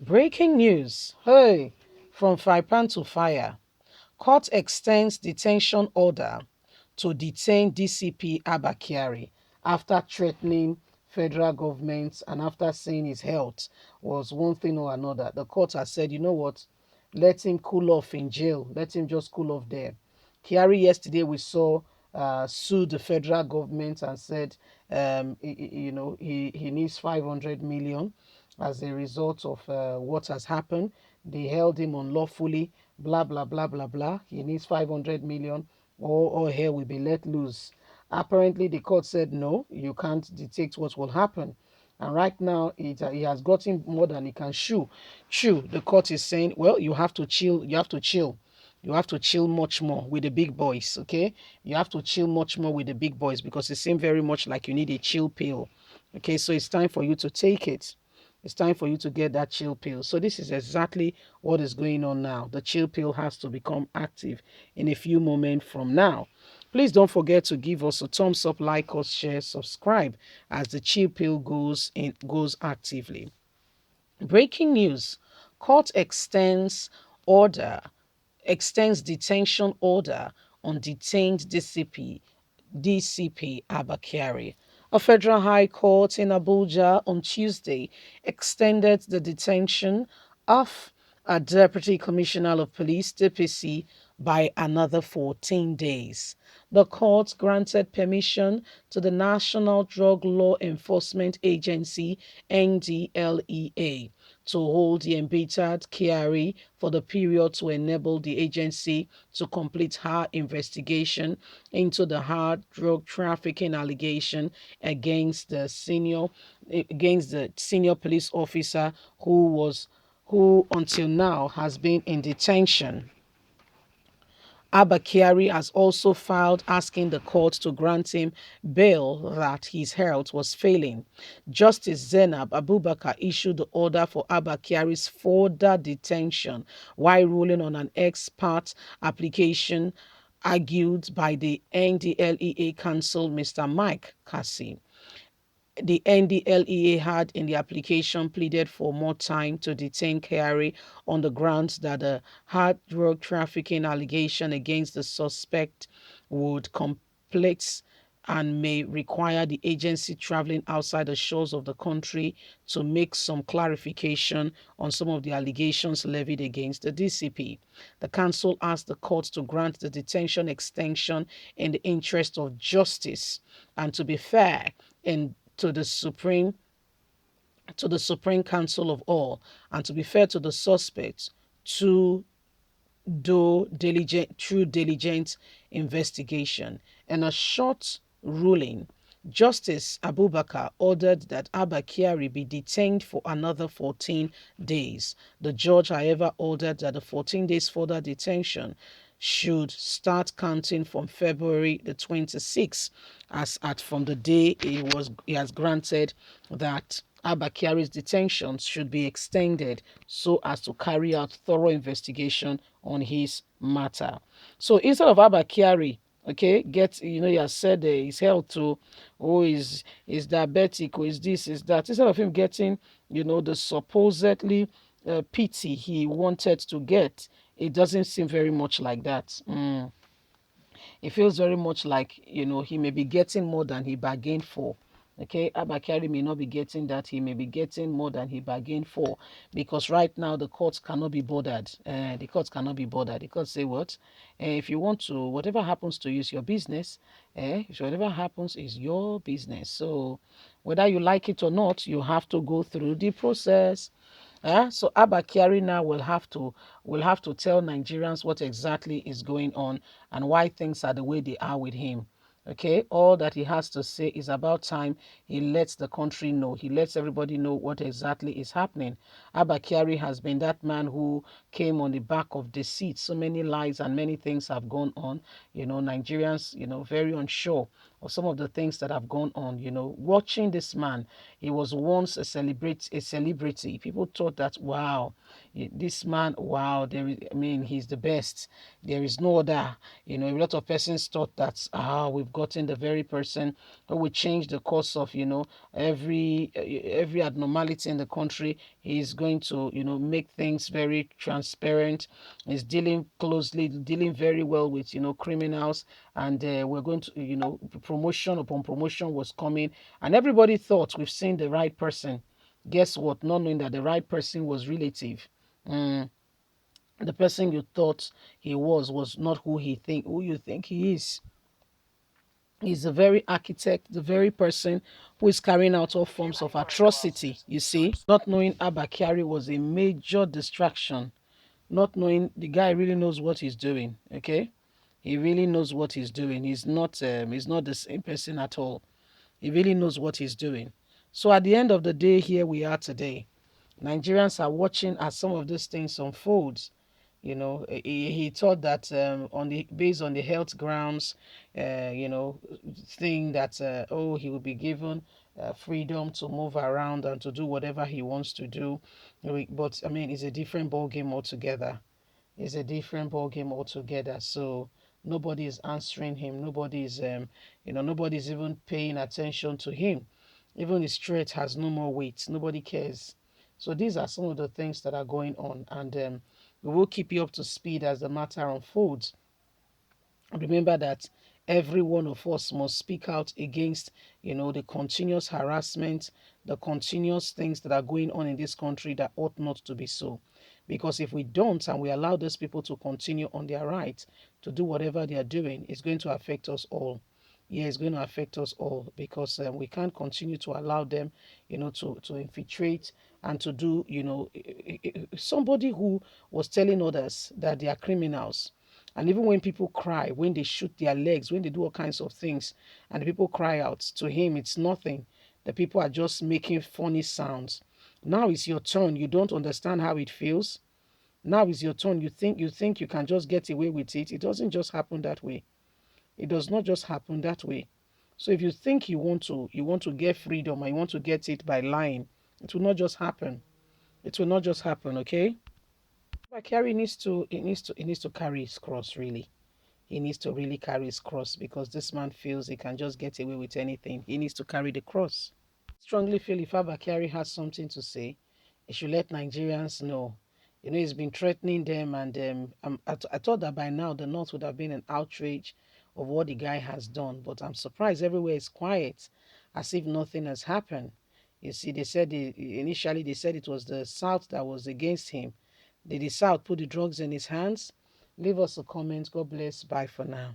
Breaking news. Hey, from fry pan to fire. Court extends detention order to detain DCP Abba Kyari after threatening federal government and after saying his health was one thing or another. The court has said, you know what, let him cool off in jail. Let him just cool off there. Kyari yesterday we saw sued the federal government and said, he needs 500 million as a result of what has happened. They held him unlawfully, blah, blah, blah, blah, blah. He needs 500 million or hell will be let loose. Apparently, the court said, no, you can't dictate what will happen. And right now, he has gotten more than he can chew. The court is saying, well, you have to chill. You have to chill. You have to chill much more with the big boys, okay? You have to chill much more with the big boys because it seems very much like you need a chill pill. Okay, so it's time for you to take it. It's time for you to get that chill pill. So this is exactly what is going on now. The chill pill has to become active in a few moments from now. Please don't forget to give us a thumbs up, like us, share, subscribe as the chill pill goes actively. Breaking news. Court extends detention order on detained DCP Abba Kyari. A federal high court in Abuja on Tuesday extended the detention of a deputy commissioner of police, DPC, by another 14 days. The court granted permission to the National Drug Law Enforcement Agency, NDLEA, to hold the embittered Kyari for the period to enable the agency to complete her investigation into the hard drug trafficking allegation against the senior police officer who until now has been in detention. Abba Kyari has also filed asking the court to grant him bail that his health was failing. Justice Zainab Abubakar issued the order for Abba Kyari's further detention while ruling on an ex parte application argued by the NDLEA counsel Mr. Mike Cassie. The NDLEA had in the application pleaded for more time to detain Kyari on the grounds that the hard drug trafficking allegation against the suspect would complex and may require the agency traveling outside the shores of the country to make some clarification on some of the allegations levied against the DCP. The council asked the court to grant the detention extension in the interest of justice and to be fair in to the Supreme Council of all, and to be fair to the suspects, to do diligent investigation. In a short ruling, Justice Abubakar ordered that Abba Kyari be detained for another 14 days. The judge, however, ordered that the 14 days further detention should start counting from February the 26th, as at from the day he has granted that Abba Kyari's detention should be extended so as to carry out thorough investigation on his matter. So instead of Abba Kyari, okay, he has said his health to, oh, is diabetic, or is this, is that. Instead of him getting, the supposedly pity he wanted to get, it doesn't seem very much like that. It feels very much like, he may be getting more than he bargained for. Okay, Abba Kyari may not be getting that. He may be getting more than he bargained for, because right now the courts cannot be bothered. The courts cannot be bothered. The courts say what? If you want to, whatever happens to you is your business. If whatever happens is your business. So whether you like it or not, you have to go through the process. So Abba Kyari now will have to tell Nigerians what exactly is going on and why things are the way they are with him. Okay, all that he has to say is about time he lets the country know. He lets everybody know what exactly is happening. Abba Kyari has been that man who came on the back of deceit. So many lies and many things have gone on. Nigerians, very unsure of some of the things that have gone on. Watching this man, he was once a celebrity. People thought that, wow, this man, wow, I mean, he's the best. There is no other. A lot of persons thought that, we've gotten the very person who will change the course of, every abnormality in the country. He's going to, make things very transparent. He's dealing very well with, criminals. And we're going to, promotion upon promotion was coming. And everybody thought we've seen the right person. Guess what? Not knowing that the right person was relative. Mm, the person you thought he was not who you think he is. He's the very architect, the very person who is carrying out all forms of atrocity, you see. Not knowing Abba Kyari was a major distraction. Not knowing the guy really knows what he's doing, okay? He really knows what he's doing. He's not the same person at all. He really knows what he's doing. So at the end of the day, here we are today. Nigerians are watching as some of these things unfolds. He thought that based on the health grounds, thing that he will be given freedom to move around and to do whatever he wants to do. But I mean, it's a different ball game altogether. It's a different ball game altogether. So nobody is answering him. Nobody's even paying attention to him. Even his threat has no more weight. Nobody cares. So these are some of the things that are going on, and we will keep you up to speed as the matter unfolds. Remember that every one of us must speak out against, the continuous harassment, the continuous things that are going on in this country that ought not to be so. Because if we don't and we allow those people to continue on their right to do whatever they are doing, it's going to affect us all. Yeah, it's going to affect us all because we can't continue to allow them, to infiltrate and to do, somebody who was telling others that they are criminals. And even when people cry, when they shoot their legs, when they do all kinds of things, and the people cry out, to him, it's nothing. The people are just making funny sounds. Now it's your turn. You don't understand how it feels. Now it's your turn. You think you can just get away with it. It doesn't just happen that way. It does not just happen that way. So if you think you want to get freedom and you want to get it by lying, it will not just happen. It will not just happen, okay? But Kyari needs to carry his cross, really. He needs to really carry his cross because this man feels he can just get away with anything. He needs to carry the cross. I strongly feel if Abba Kyari has something to say, he should let Nigerians know. He's been threatening them, and I thought that by now the North would have been an outrage of what the guy has done. But I'm surprised everywhere is quiet, as if nothing has happened. You see, initially they said it was the South that was against him. Did the South put the drugs in his hands? Leave us a comment. God bless. Bye for now.